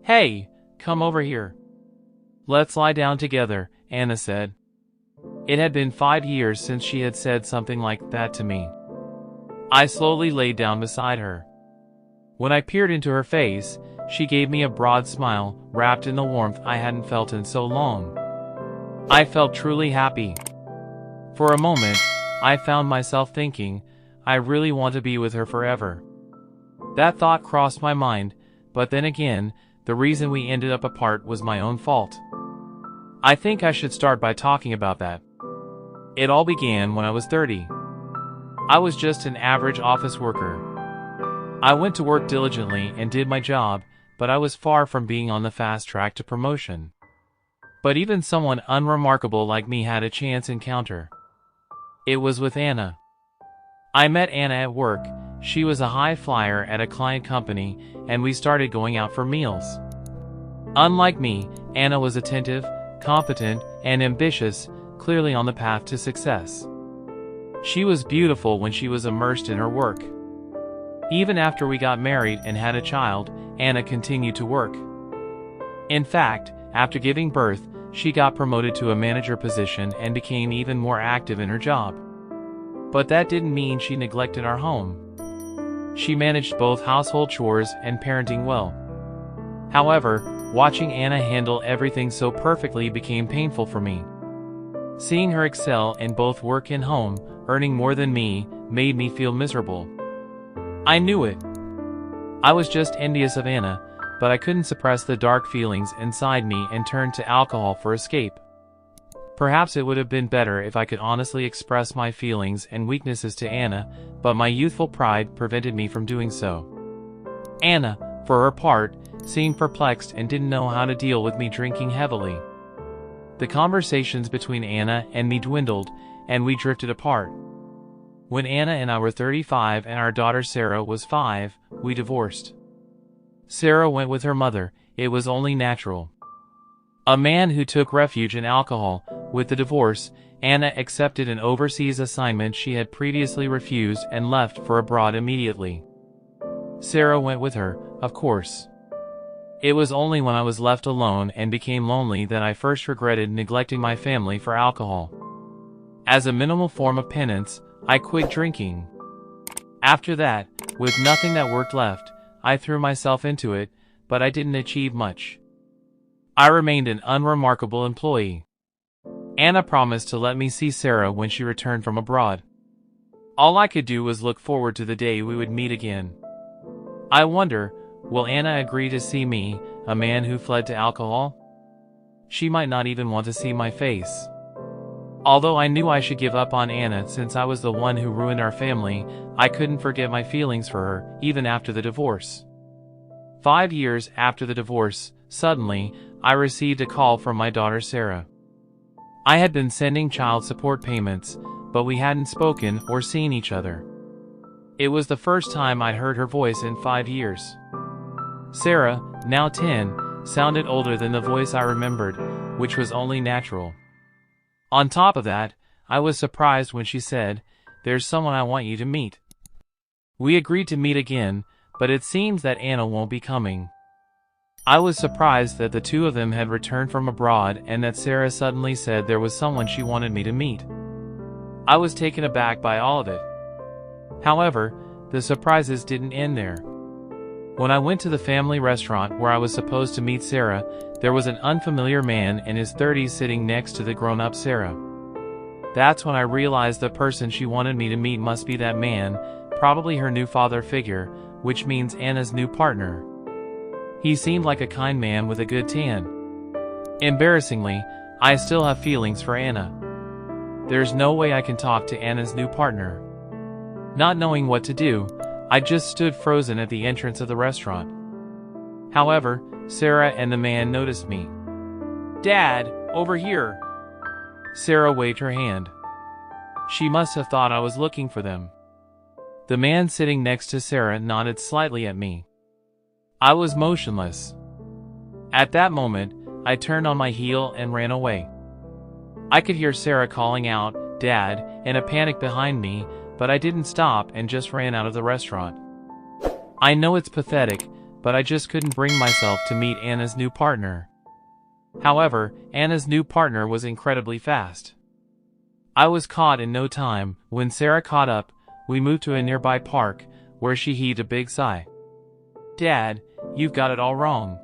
"Hey, come over here. Let's lie down together," Anna said. It had been 5 years since she had said something like that to me. I slowly laid down beside her. When I peered into her face, she gave me a broad smile, wrapped in the warmth I hadn't felt in so long. I felt truly happy. For a moment, I found myself thinking, I really want to be with her forever. That thought crossed my mind, but then again, the reason we ended up apart was my own fault. I think I should start by talking about that. It all began when I was 30. I was just an average office worker. I went to work diligently and did my job, but I was far from being on the fast track to promotion. But even someone unremarkable like me had a chance encounter. It was with Anna. I met Anna at work. She was a high flyer at a client company, and we started going out for meals. Unlike me, Anna was attentive, competent, and ambitious, clearly on the path to success. She was beautiful when she was immersed in her work. Even after we got married and had a child, Anna continued to work. In fact, after giving birth, she got promoted to a manager position and became even more active in her job. But that didn't mean she neglected our home. She managed both household chores and parenting well. However, watching Anna handle everything so perfectly became painful for me. Seeing her excel in both work and home, earning more than me, made me feel miserable. I knew it. I was just envious of Anna, but I couldn't suppress the dark feelings inside me and turned to alcohol for escape. Perhaps it would have been better if I could honestly express my feelings and weaknesses to Anna, but my youthful pride prevented me from doing so. Anna, for her part, seemed perplexed and didn't know how to deal with me drinking heavily. The conversations between Anna and me dwindled, and we drifted apart. When Anna and I were 35 and our daughter Sarah was 5, we divorced. Sarah went with her mother. It was only natural. A man who took refuge in alcohol. With the divorce, Anna accepted an overseas assignment she had previously refused and left for abroad immediately. Sarah went with her, of course. It was only when I was left alone and became lonely that I first regretted neglecting my family for alcohol. As a minimal form of penance, I quit drinking. After that, with nothing that worked left, I threw myself into it, but I didn't achieve much. I remained an unremarkable employee. Anna promised to let me see Sarah when she returned from abroad. All I could do was look forward to the day we would meet again. I wonder, will Anna agree to see me, a man who fled to alcohol? She might not even want to see my face. Although I knew I should give up on Anna since I was the one who ruined our family, I couldn't forget my feelings for her, even after the divorce. 5 years after the divorce, suddenly, I received a call from my daughter Sarah. I had been sending child support payments, but we hadn't spoken or seen each other. It was the first time I'd heard her voice in 5 years. Sarah, now 10, sounded older than the voice I remembered, which was only natural. On top of that, I was surprised when she said, "There's someone I want you to meet." We agreed to meet again, but it seems that Anna won't be coming. I was surprised that the two of them had returned from abroad and that Sarah suddenly said there was someone she wanted me to meet. I was taken aback by all of it. However, the surprises didn't end there. When I went to the family restaurant where I was supposed to meet Sarah, there was an unfamiliar man in his 30s sitting next to the grown-up Sarah. That's when I realized the person she wanted me to meet must be that man, probably her new father figure, which means Anna's new partner. He seemed like a kind man with a good tan. Embarrassingly, I still have feelings for Anna. There's no way I can talk to Anna's new partner. Not knowing what to do, I just stood frozen at the entrance of the restaurant. However, Sarah and the man noticed me. "Dad, over here!" Sarah waved her hand. She must have thought I was looking for them. The man sitting next to Sarah nodded slightly at me. I was motionless. At that moment, I turned on my heel and ran away. I could hear Sarah calling out, "Dad," in a panic behind me, but I didn't stop and just ran out of the restaurant. I know it's pathetic, but I just couldn't bring myself to meet Anna's new partner. However, Anna's new partner was incredibly fast. I was caught in no time. When Sarah caught up, we moved to a nearby park, where she heaved a big sigh. "Dad, you've got it all wrong.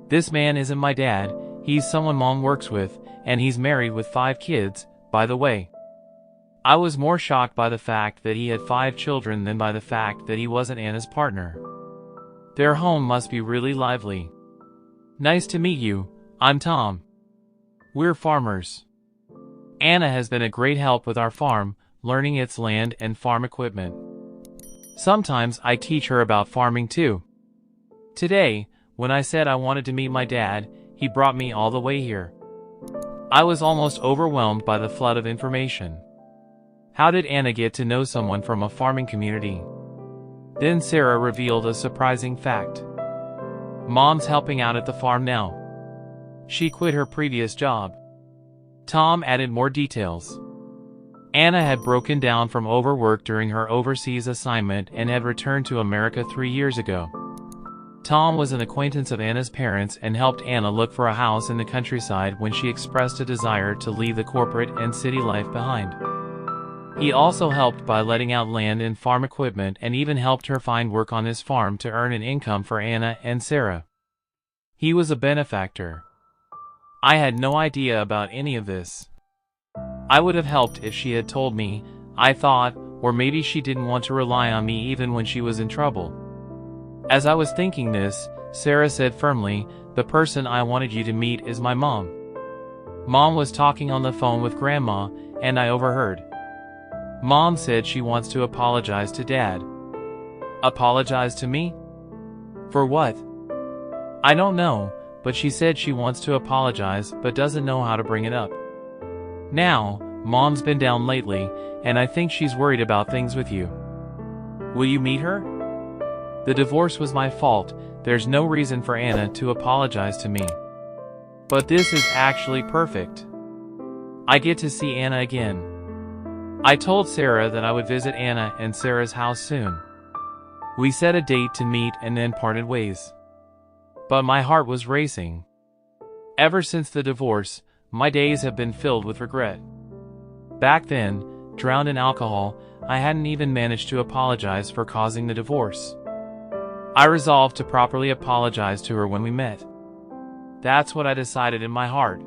This man isn't my dad, he's someone Mom works with, and he's married with 5 kids, by the way." I was more shocked by the fact that he had 5 children than by the fact that he wasn't Anna's partner. Their home must be really lively. "Nice to meet you, I'm Tom. We're farmers. Anna has been a great help with our farm, learning its land and farm equipment. Sometimes I teach her about farming too. Today, when I said I wanted to meet my dad, he brought me all the way here." I was almost overwhelmed by the flood of information. How did Anna get to know someone from a farming community? Then Sarah revealed a surprising fact. Mom's helping out at the farm now. She quit her previous job. Tom added more details. Anna had broken down from overwork during her overseas assignment and had returned to America 3 years ago. Tom was an acquaintance of Anna's parents and helped Anna look for a house in the countryside when she expressed a desire to leave the corporate and city life behind. He also helped by letting out land and farm equipment and even helped her find work on his farm to earn an income for Anna and Sarah. He was a benefactor. I had no idea about any of this. I would have helped if she had told me, I thought, or maybe she didn't want to rely on me even when she was in trouble. As I was thinking this, Sarah said firmly, "The person I wanted you to meet is my mom." Mom was talking on the phone with Grandma, and I overheard. Mom said she wants to apologize to Dad. Apologize to me? For what? I don't know, but she said she wants to apologize but doesn't know how to bring it up. Now, Mom's been down lately, and I think she's worried about things with you. Will you meet her? The divorce was my fault, there's no reason for Anna to apologize to me. But this is actually perfect. I get to see Anna again. I told Sarah that I would visit Anna and Sarah's house soon. We set a date to meet and then parted ways. But my heart was racing. Ever since the divorce, my days have been filled with regret. Back then, drowned in alcohol, I hadn't even managed to apologize for causing the divorce. I resolved to properly apologize to her when we met. That's what I decided in my heart.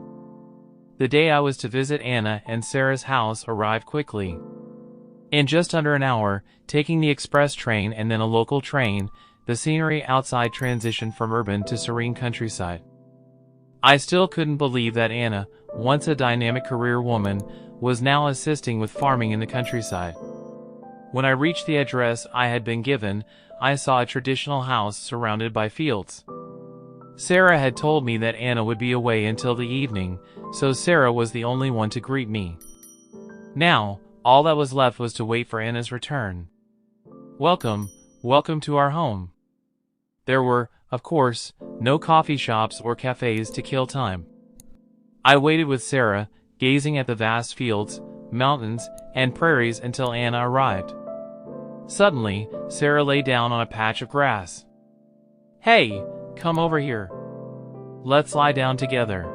The day I was to visit Anna and Sarah's house arrived quickly. In just under an hour, taking the express train and then a local train, the scenery outside transitioned from urban to serene countryside. I still couldn't believe that Anna, once a dynamic career woman, was now assisting with farming in the countryside. When I reached the address I had been given, I saw a traditional house surrounded by fields. Sarah had told me that Anna would be away until the evening, so Sarah was the only one to greet me. Now, all that was left was to wait for Anna's return. Welcome to our home. There were, of course, no coffee shops or cafes to kill time. I waited with Sarah, gazing at the vast fields, mountains, and prairies until Anna arrived. Suddenly, Sarah lay down on a patch of grass. "Hey, come over here. Let's lie down together."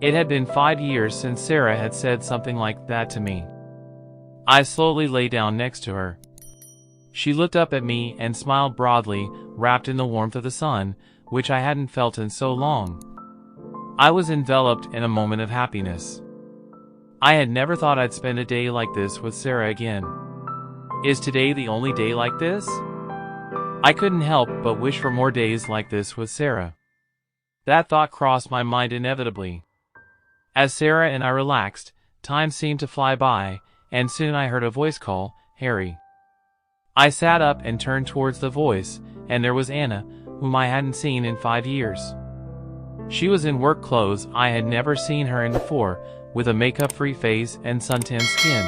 It had been 5 years since Sarah had said something like that to me. I slowly lay down next to her. She looked up at me and smiled broadly, wrapped in the warmth of the sun, which I hadn't felt in so long. I was enveloped in a moment of happiness. I had never thought I'd spend a day like this with Sarah again. Is today the only day like this? I couldn't help but wish for more days like this with Sarah. That thought crossed my mind inevitably. As Sarah and I relaxed, time seemed to fly by, and soon I heard a voice call, "Harry." I sat up and turned towards the voice, and there was Anna, whom I hadn't seen in 5 years. She was in work clothes I had never seen her in before, with a makeup-free face and suntanned skin.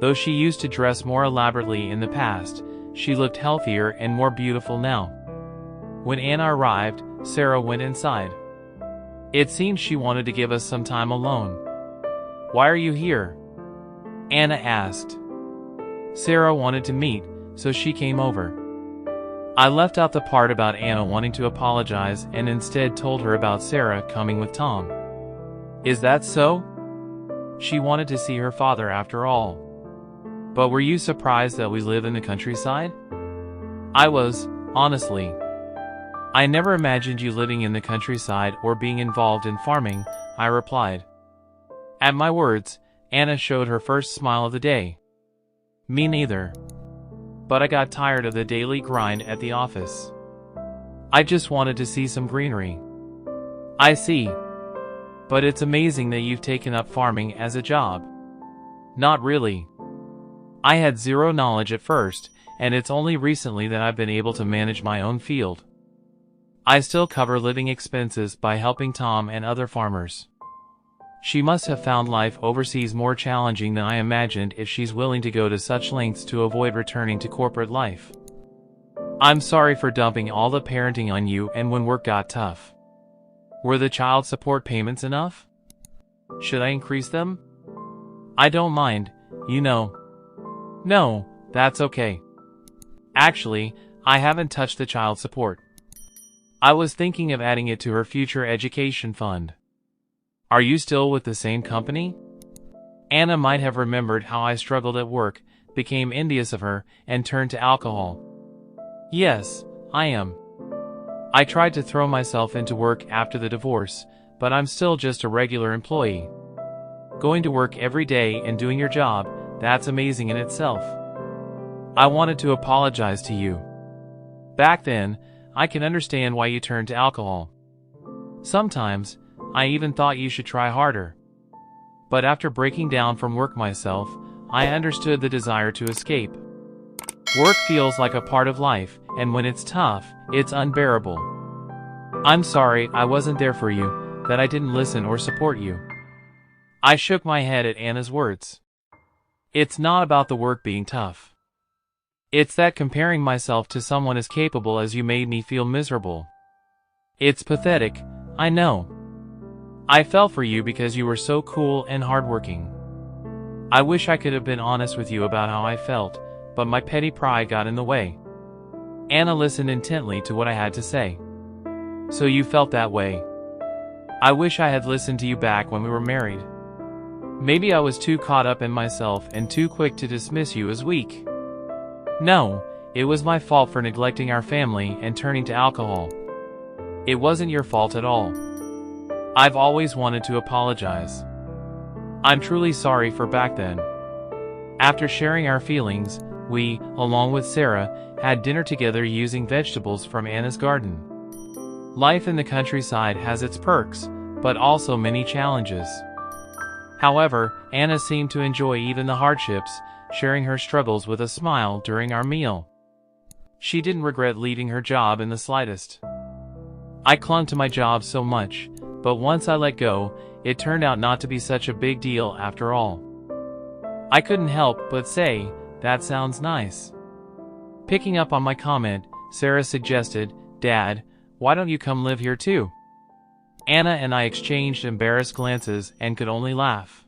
Though she used to dress more elaborately in the past, she looked healthier and more beautiful now. When Anna arrived, Sarah went inside. It seemed she wanted to give us some time alone. "Why are you here?" Anna asked. Sarah wanted to meet, so she came over. I left out the part about Anna wanting to apologize and instead told her about Sarah coming with Tom. Is that so? She wanted to see her father after all. But were you surprised that we live in the countryside? I was, honestly. I never imagined you living in the countryside or being involved in farming, I replied. At my words, Anna showed her first smile of the day. Me neither. But I got tired of the daily grind at the office. I just wanted to see some greenery. I see. But it's amazing that you've taken up farming as a job. Not really. I had zero knowledge at first, and it's only recently that I've been able to manage my own field. I still cover living expenses by helping Tom and other farmers. She must have found life overseas more challenging than I imagined if she's willing to go to such lengths to avoid returning to corporate life. I'm sorry for dumping all the parenting on you and when work got tough. Were the child support payments enough? Should I increase them? I don't mind, you know. No, that's okay. Actually, I haven't touched the child support. I was thinking of adding it to her future education fund. Are you still with the same company? Anna might have remembered how I struggled at work, became envious of her, and turned to alcohol. Yes, I am. I tried to throw myself into work after the divorce, but I'm still just a regular employee. Going to work every day and doing your job, that's amazing in itself. I wanted to apologize to you. Back then, I can understand why you turned to alcohol. Sometimes, I even thought you should try harder. But after breaking down from work myself, I understood the desire to escape. Work feels like a part of life, and when it's tough, it's unbearable. I'm sorry I wasn't there for you, that I didn't listen or support you. I shook my head at Anna's words. It's not about the work being tough. It's that comparing myself to someone as capable as you made me feel miserable. It's pathetic, I know. I fell for you because you were so cool and hardworking. I wish I could have been honest with you about how I felt, but my petty pride got in the way. Anna listened intently to what I had to say. So you felt that way. I wish I had listened to you back when we were married. Maybe I was too caught up in myself and too quick to dismiss you as weak. No, it was my fault for neglecting our family and turning to alcohol. It wasn't your fault at all. I've always wanted to apologize. I'm truly sorry for back then. After sharing our feelings, we, along with Sarah, had dinner together using vegetables from Anna's garden. Life in the countryside has its perks, but also many challenges. However, Anna seemed to enjoy even the hardships, sharing her struggles with a smile during our meal. She didn't regret leaving her job in the slightest. I clung to my job so much, but once I let go, it turned out not to be such a big deal after all. I couldn't help but say, that sounds nice. Picking up on my comment, Sarah suggested, Dad, why don't you come live here too? Anna and I exchanged embarrassed glances and could only laugh.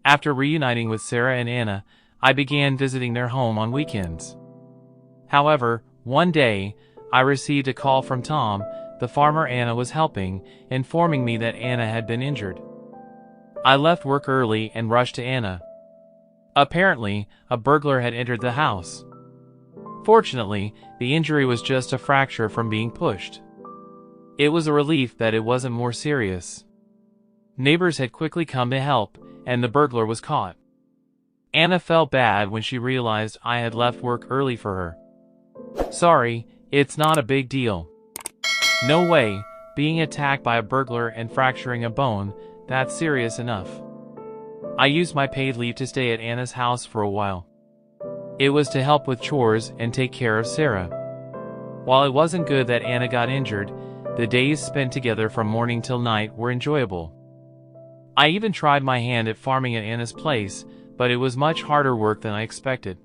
After reuniting with Sarah and Anna, I began visiting their home on weekends. However, one day, I received a call from Tom, the farmer Anna was helping, informing me that Anna had been injured. I left work early and rushed to Anna. Apparently, a burglar had entered the house. Fortunately, the injury was just a fracture from being pushed. It was a relief that it wasn't more serious. Neighbors had quickly come to help, and the burglar was caught. Anna felt bad when she realized I had left work early for her. Sorry, it's not a big deal. No way, being attacked by a burglar and fracturing a bone, that's serious enough. I used my paid leave to stay at Anna's house for a while. It was to help with chores and take care of Sarah. While it wasn't good that Anna got injured, the days spent together from morning till night were enjoyable. I even tried my hand at farming at Anna's place, but it was much harder work than I expected.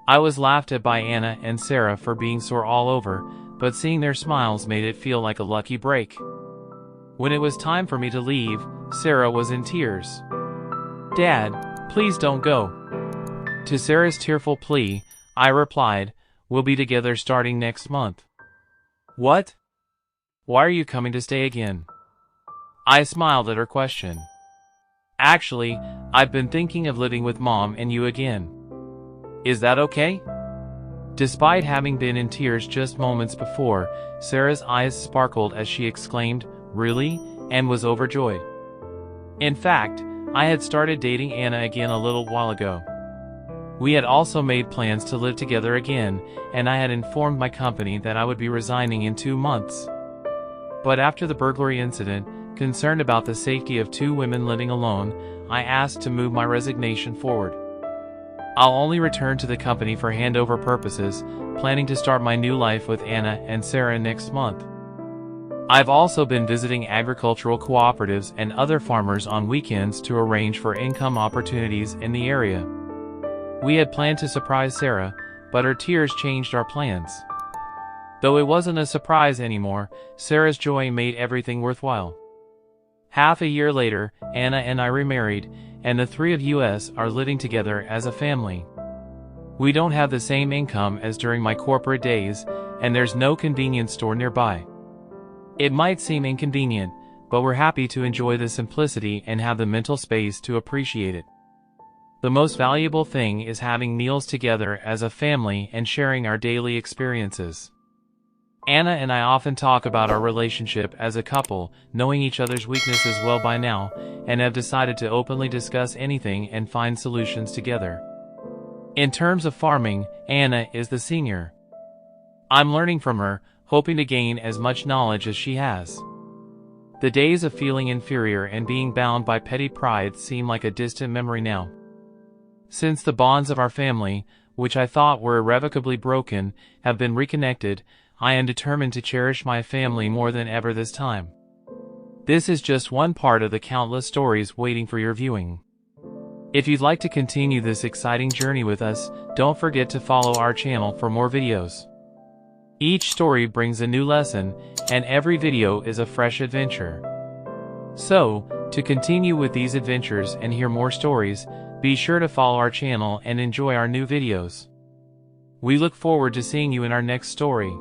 I was laughed at by Anna and Sarah for being sore all over, but seeing their smiles made it feel like a lucky break. When it was time for me to leave, Sarah was in tears. Dad, please don't go. To Sarah's tearful plea, I replied, We'll be together starting next month. What? Why are you coming to stay again? I smiled at her question. Actually, I've been thinking of living with Mom and you again. Is that okay? Despite having been in tears just moments before, Sarah's eyes sparkled as she exclaimed, "Really?" and was overjoyed. In fact, I had started dating Anna again a little while ago. We had also made plans to live together again, and I had informed my company that I would be resigning in 2 months. But after the burglary incident, concerned about the safety of 2 women living alone, I asked to move my resignation forward. I'll only return to the company for handover purposes, planning to start my new life with Anna and Sarah next month. I've also been visiting agricultural cooperatives and other farmers on weekends to arrange for income opportunities in the area. We had planned to surprise Sarah, but her tears changed our plans. Though it wasn't a surprise anymore, Sarah's joy made everything worthwhile. Half a year later, Anna and I remarried, and the 3 of us are living together as a family. We don't have the same income as during my corporate days, and there's no convenience store nearby. It might seem inconvenient, but we're happy to enjoy the simplicity and have the mental space to appreciate it. The most valuable thing is having meals together as a family and sharing our daily experiences. Anna and I often talk about our relationship as a couple, knowing each other's weaknesses well by now, and have decided to openly discuss anything and find solutions together. In terms of farming, Anna is the senior. I'm learning from her, hoping to gain as much knowledge as she has. The days of feeling inferior and being bound by petty pride seem like a distant memory now. Since the bonds of our family, which I thought were irrevocably broken, have been reconnected, I am determined to cherish my family more than ever this time. This is just one part of the countless stories waiting for your viewing. If you'd like to continue this exciting journey with us, don't forget to follow our channel for more videos. Each story brings a new lesson, and every video is a fresh adventure. So, to continue with these adventures and hear more stories, be sure to follow our channel and enjoy our new videos. We look forward to seeing you in our next story.